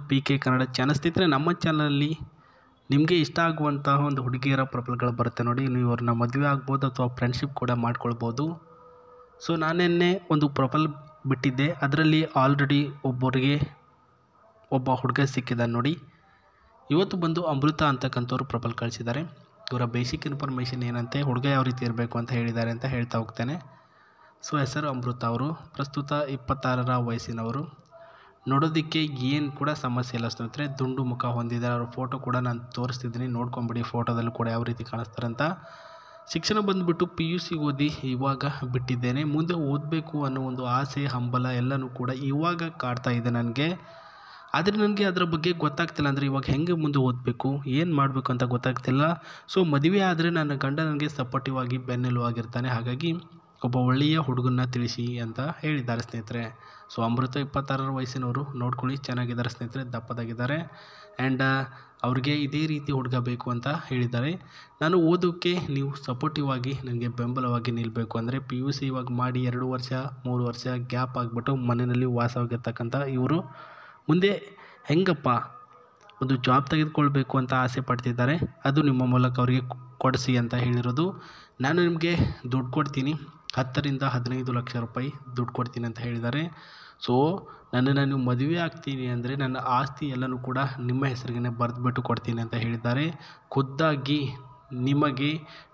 P K Kannada channel ಸ್ನೇಹಿತರೆ, ನಮ್ಮ ಚಾನಲಲ್ಲಿ ನಿಮಗೆ ಇಷ್ಟ ಆಗುವಂತಹ ಒಂದು ಹುಡುಗಿಯರ ಪ್ರೊಫೈಲ್ಗಳು ಬರುತ್ತೆ ನೋಡಿ. ನೀವು ಅವ್ರನ್ನ ಮದುವೆ ಆಗ್ಬೋದು ಅಥವಾ ಫ್ರೆಂಡ್ಶಿಪ್ ಕೂಡ ಮಾಡ್ಕೊಳ್ಬೋದು. ಸೊ ನಾನೆನ್ನೆ ಒಂದು ಪ್ರೊಫೈಲ್ ಬಿಟ್ಟಿದ್ದೆ, ಅದರಲ್ಲಿ ಆಲ್ರೆಡಿ ಒಬ್ಬ ಹುಡುಗ ಸಿಕ್ಕಿದ್ದಾನೆ ನೋಡಿ. ಇವತ್ತು ಬಂದು ಅಮೃತ ಅಂತಕ್ಕಂಥವ್ರು ಪ್ರೊಫೈಲ್ ಕಳಿಸಿದ್ದಾರೆ. ಇವರ ಬೇಸಿಕ್ ಇನ್ಫಾರ್ಮೇಷನ್ ಏನಂತೆ, ಹುಡುಗ ಯಾವ ರೀತಿ ಇರಬೇಕು ಅಂತ ಹೇಳಿದ್ದಾರೆ ಅಂತ ಹೇಳ್ತಾ ಹೋಗ್ತೇನೆ. ಸೊ ಹೆಸರು ಅಮೃತ, ಅವರು ಪ್ರಸ್ತುತ 26ರ ವಯಸ್ಸಿನವರು. ನೋಡೋದಕ್ಕೆ ಏನು ಕೂಡ ಸಮಸ್ಯೆ ಇಲ್ಲ ಸ್ನೇಹಿತರೆ, ದುಂಡು ಮುಖ ಹೊಂದಿದ್ದಾರೆ. ಅವ್ರ ಫೋಟೋ ಕೂಡ ನಾನು ತೋರಿಸ್ತಿದ್ದೀನಿ, ನೋಡ್ಕೊಂಬಿಡಿ ಫೋಟೋದಲ್ಲೂ ಕೂಡ ಯಾವ ರೀತಿ ಕಾಣಿಸ್ತಾರೆ ಅಂತ. ಶಿಕ್ಷಣ ಬಂದುಬಿಟ್ಟು PUC ಓದಿ ಇವಾಗ ಬಿಟ್ಟಿದ್ದೇನೆ. ಮುಂದೆ ಓದಬೇಕು ಅನ್ನೋ ಒಂದು ಆಸೆ, ಹಂಬಲ ಎಲ್ಲನೂ ಕೂಡ ಇವಾಗ ಕಾಡ್ತಾ ಇದೆ ನನಗೆ. ಆದರೆ ನನಗೆ ಅದರ ಬಗ್ಗೆ ಗೊತ್ತಾಗ್ತಿಲ್ಲ, ಅಂದರೆ ಇವಾಗ ಹೆಂಗೆ ಮುಂದೆ ಓದಬೇಕು, ಏನು ಮಾಡಬೇಕು ಅಂತ ಗೊತ್ತಾಗ್ತಿಲ್ಲ. ಸೊ ಮದುವೆ ಆದರೆ ನನ್ನ ಗಂಡ ನನಗೆ ಸಪೋರ್ಟಿವ್ ಆಗಿ ಬೆನ್ನೆಲುಬಾಗಿರ್ತಾನೆ, ಹಾಗಾಗಿ ಒಬ್ಬ ಒಳ್ಳೆಯ ಹುಡುಗನ್ನ ತಿಳಿಸಿ ಅಂತ ಹೇಳಿದ್ದಾರೆ ಸ್ನೇಹಿತರೆ. ಸೊ ಅಮೃತ 26ರ ವಯಸ್ಸಿನವರು, ನೋಡ್ಕೊಳ್ಳಿ, ಚೆನ್ನಾಗಿದ್ದಾರೆ ಸ್ನೇಹಿತರೆ, ದಪ್ಪದಾಗಿದ್ದಾರೆ. ಆ್ಯಂಡ್ ಅವ್ರಿಗೆ ಇದೇ ರೀತಿ ಹುಡುಗ ಬೇಕು ಅಂತ ಹೇಳಿದ್ದಾರೆ. ನಾನು ಓದೋಕ್ಕೆ ನೀವು ಸಪೋರ್ಟಿವ್ ಆಗಿ ನನಗೆ ಬೆಂಬಲವಾಗಿ ನಿಲ್ಲಬೇಕು. ಅಂದರೆ PUC ಇವಾಗ ಮಾಡಿ 2 ವರ್ಷ 3 ವರ್ಷ ಗ್ಯಾಪ್ ಆಗಿಬಿಟ್ಟು ಮನೆಯಲ್ಲಿ ವಾಸವಾಗಿರ್ತಕ್ಕಂಥ ಇವರು ಮುಂದೆ ಹೆಂಗಪ್ಪ ಒಂದು ಜಾಬ್ ತೆಗೆದುಕೊಳ್ಬೇಕು ಅಂತ ಆಸೆ ಪಡ್ತಿದ್ದಾರೆ. ಅದು ನಿಮ್ಮ ಮೂಲಕ ಅವರಿಗೆ ಕೊಡಿಸಿ ಅಂತ ಹೇಳಿರೋದು. ನಾನು ನಿಮಗೆ ದುಡ್ಡು ಕೊಡ್ತೀನಿ, 10 ರಿಂದ 15 ಲಕ್ಷ ರೂಪಾಯಿ ದುಡ್ಡು ಕೊಡ್ತೀನಿ ಅಂತ ಹೇಳಿದ್ದಾರೆ. ಸೊ ನನ್ನನ್ನು ನೀವು ಮದುವೆ ಆಗ್ತೀನಿ ಅಂದರೆ ನನ್ನ ಆಸ್ತಿ ಎಲ್ಲನೂ ಕೂಡ ನಿಮ್ಮ ಹೆಸರಿಗೆ ಬರೆದುಬಿಟ್ಟು ಕೊಡ್ತೀನಿ ಅಂತ ಹೇಳಿದ್ದಾರೆ. ಖುದ್ದಾಗಿ ನಿಮಗೆ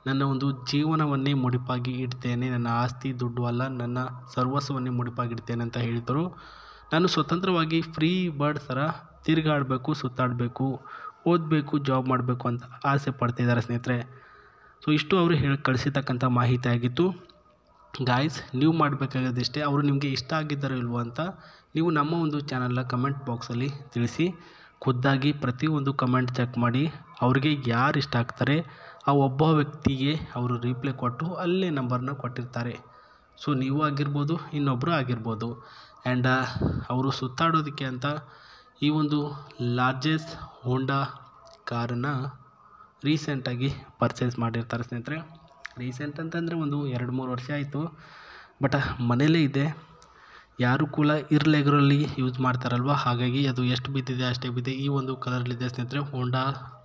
ನನ್ನ ಒಂದು ಜೀವನವನ್ನೇ ಮುಡಿಪಾಗಿ ಇಡ್ತೇನೆ, ನನ್ನ ಆಸ್ತಿ ದುಡ್ಡು ಅಲ್ಲ, ನನ್ನ ಸರ್ವಸ್ವವನ್ನೇ ಮುಡಿಪಾಗಿ ಇಡ್ತೇನೆ ಅಂತ ಹೇಳಿದರು. ನಾನು ಸ್ವತಂತ್ರವಾಗಿ ಫ್ರೀ ಬರ್ಡ್ ಥರ ತಿರುಗಾಡಬೇಕು, ಸುತ್ತಾಡಬೇಕು, ಓದಬೇಕು, ಜಾಬ್ ಮಾಡಬೇಕು ಅಂತ ಆಸೆ ಪಡ್ತಿದ್ದಾರೆ ಸ್ನೇಹಿತರೆ. ಸೊ ಇಷ್ಟು ಅವರು ಹೇಳಿ ಕಳಿಸಿರ್ತಕ್ಕಂಥ ಮಾಹಿತಿ ಆಗಿತ್ತು. ಗಾಯ್ಸ್, ನೀವು ಮಾಡಬೇಕಾಗಿದ್ದಷ್ಟೇ, ಅವರು ನಿಮಗೆ ಇಷ್ಟ ಆಗಿದ್ದಾರೋ ಇಲ್ವೋ ಅಂತ ನೀವು ನಮ್ಮ ಒಂದು ಚಾನಲ್ನ ಕಮೆಂಟ್ ಬಾಕ್ಸಲ್ಲಿ ತಿಳಿಸಿ. ಖುದ್ದಾಗಿ ಪ್ರತಿಯೊಂದು ಕಮೆಂಟ್ ಚೆಕ್ ಮಾಡಿ ಅವ್ರಿಗೆ ಯಾರು ಇಷ್ಟ ಆಗ್ತಾರೆ ಆ ಒಬ್ಬ ವ್ಯಕ್ತಿಗೆ ಅವರು ರಿಪ್ಲೈ ಕೊಟ್ಟು ಅಲ್ಲೇ ನಂಬರ್ನ ಕೊಟ್ಟಿರ್ತಾರೆ. ಸೊ ನೀವು ಆಗಿರ್ಬೋದು, ಇನ್ನೊಬ್ಬರು ಆಗಿರ್ಬೋದು. ಆ್ಯಂಡ್ ಅವರು ಸುತ್ತಾಡೋದಕ್ಕೆ ಅಂತ ಈ ಒಂದು ಲಾರ್ಜೆಸ್ಟ್ ಹೋಂಡಾ ಕಾರನ್ನು ರೀಸೆಂಟಾಗಿ ಪರ್ಚೇಸ್ ಮಾಡಿರ್ತಾರೆ ಸ್ನೇಹಿತರೆ. ರೀಸೆಂಟ್ ಅಂತಂದರೆ ಒಂದು 2-3 ವರ್ಷ ಆಯಿತು, ಬಟ್ ಮನೇಲೇ ಇದೆ. ಯಾರು ಕೂಡ ಇರ್ರೆಗ್ಯುಲರ್ಲಿ ಯೂಸ್ ಮಾಡ್ತಾರಲ್ವ, ಹಾಗಾಗಿ ಅದು ಎಷ್ಟು ಬಿದ್ದಿದೆ ಅಷ್ಟೇ ಬಿದ್ದಿದೆ. ಈ ಒಂದು ಕಲರಲ್ಲಿದೆ ಸ್ನೇಹಿತರೆ, ಹೋಂಡಾ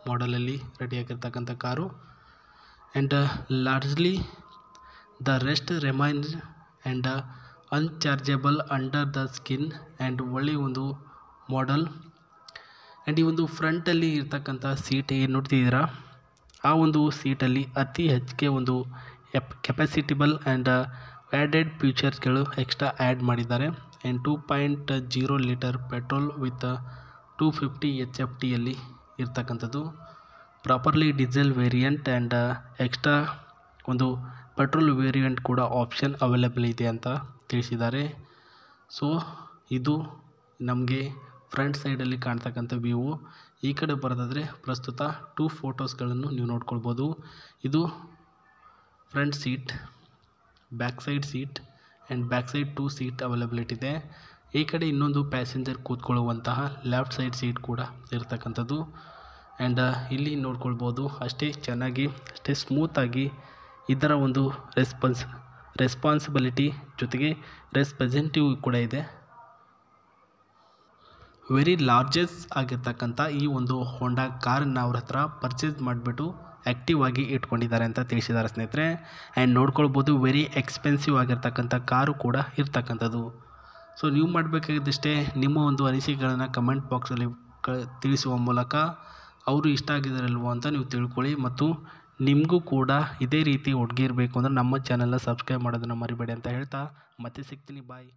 ಮಾಡೆಲಲ್ಲಿ ರೆಡಿಯಾಗಿರ್ತಕ್ಕಂಥ car. And largely the rest remains and unchargeable under the skin. And ಒಳ್ಳೆಯ ಒಂದು ಮಾಡೆಲ್. ಆ್ಯಂಡ್ ಈ ಒಂದು ಫ್ರಂಟಲ್ಲಿ ಇರ್ತಕ್ಕಂಥ ಸೀಟ್ ಏನು ನೋಡ್ತಿದ್ದೀರಾ, ಆ ಒಂದು ಸೀಟಲ್ಲಿ ಅತಿ ಹೆಚ್ಚಿಗೆ ಒಂದು ಕೆಪಾಸಿಟಿಬಲ್ ಆ್ಯಂಡ್ ಆ್ಯಡೆಡ್ ಫ್ಯೂಚರ್ಸ್ಗಳು ಎಕ್ಸ್ಟ್ರಾ ಆ್ಯಡ್ ಮಾಡಿದ್ದಾರೆ. ಆ್ಯಂಡ್ 2.0 ಲೀಟರ್ ಪೆಟ್ರೋಲ್ ವಿತ್ 250 HFTಯಲ್ಲಿ ಇರ್ತಕ್ಕಂಥದ್ದು. Properly diesel variant and extra ಒಂದು ಪೆಟ್ರೋಲ್ ವೇರಿಯಂಟ್ ಕೂಡ ಆಪ್ಷನ್ ಅವೈಲೇಬಲ್ ಇದೆ ಅಂತ ತಿಳಿಸಿದ್ದಾರೆ. ಸೊ ಇದು ನಮಗೆ ಫ್ರಂಟ್ ಸೈಡಲ್ಲಿ ಕಾಣ್ತಕ್ಕಂಥ ವ್ಯೂ. ಈ ಕಡೆ ಬರೋದಾದರೆ ಪ್ರಸ್ತುತ 2 ಫೋಟೋಸ್ಗಳನ್ನು ನೀವು ನೋಡ್ಕೊಳ್ಬೋದು. ಇದು front seat, back side seat and back side 2 seat availability ಇದೆ. ಈ ಕಡೆ ಇನ್ನೊಂದು ಪ್ಯಾಸೆಂಜರ್ ಕೂತ್ಕೊಳ್ಳುವಂತಹ ಲೆಫ್ಟ್ ಸೈಡ್ ಸೀಟ್ ಕೂಡ ಇರ್ತಕ್ಕಂಥದ್ದು. ಆ್ಯಂಡ್ ಇಲ್ಲಿ ನೋಡ್ಕೊಳ್ಬೋದು, ಅಷ್ಟೇ ಚೆನ್ನಾಗಿ, ಅಷ್ಟೇ ಸ್ಮೂತಾಗಿ ಇದರ ಒಂದು ರೆಸ್ಪಾನ್ಸಿಬಿಲಿಟಿ ಜೊತೆಗೆ ರೆಸ್ಪ್ರೆಸೆಂಟಿವ್ ಕೂಡ ಇದೆ. ವೆರಿ ಲಾರ್ಜೆಸ್ಟ್ ಆಗಿರ್ತಕ್ಕಂಥ ಈ ಒಂದು ಹೋಂಡಾ ಕಾರನ್ನು ಅವ್ರ ಹತ್ರ ಪರ್ಚೇಸ್ ಮಾಡಿಬಿಟ್ಟು ಆ್ಯಕ್ಟಿವ್ ಆಗಿ ಇಟ್ಕೊಂಡಿದ್ದಾರೆ ಅಂತ ತಿಳಿಸಿದ್ದಾರೆ ಸ್ನೇಹಿತರೆ. ಆ್ಯಂಡ್ ನೋಡ್ಕೊಳ್ಬೋದು, ವೆರಿ ಎಕ್ಸ್ಪೆನ್ಸಿವ್ ಆಗಿರ್ತಕ್ಕಂಥ ಕಾರು ಕೂಡ ಇರ್ತಕ್ಕಂಥದ್ದು. ಸೊ ನೀವು ಮಾಡಬೇಕಾಗಿದ್ದಷ್ಟೇ, ನಿಮ್ಮ ಒಂದು ಅನಿಸಿಕೆಗಳನ್ನು ಕಮೆಂಟ್ ಬಾಕ್ಸಲ್ಲಿ ತಿಳಿಸುವ ಮೂಲಕ ಅವರು ಇಷ್ಟ ಆಗಿದ್ದಾರಲ್ವೋ ಅಂತ ನೀವು ತಿಳ್ಕೊಳ್ಳಿ. ಮತ್ತು ನಿಮಗೂ ಕೂಡ ಇದೇ ರೀತಿ ಹುಡುಗಿ ಇರಬೇಕು ಅಂದರೆ ನಮ್ಮ ಚಾನಲ್ನ ಸಬ್ಸ್ಕ್ರೈಬ್ ಮಾಡೋದನ್ನು ಮರಿಬೇಡಿ ಅಂತ ಹೇಳ್ತಾ ಮತ್ತೆ ಸಿಗ್ತೀನಿ. ಬಾಯ್.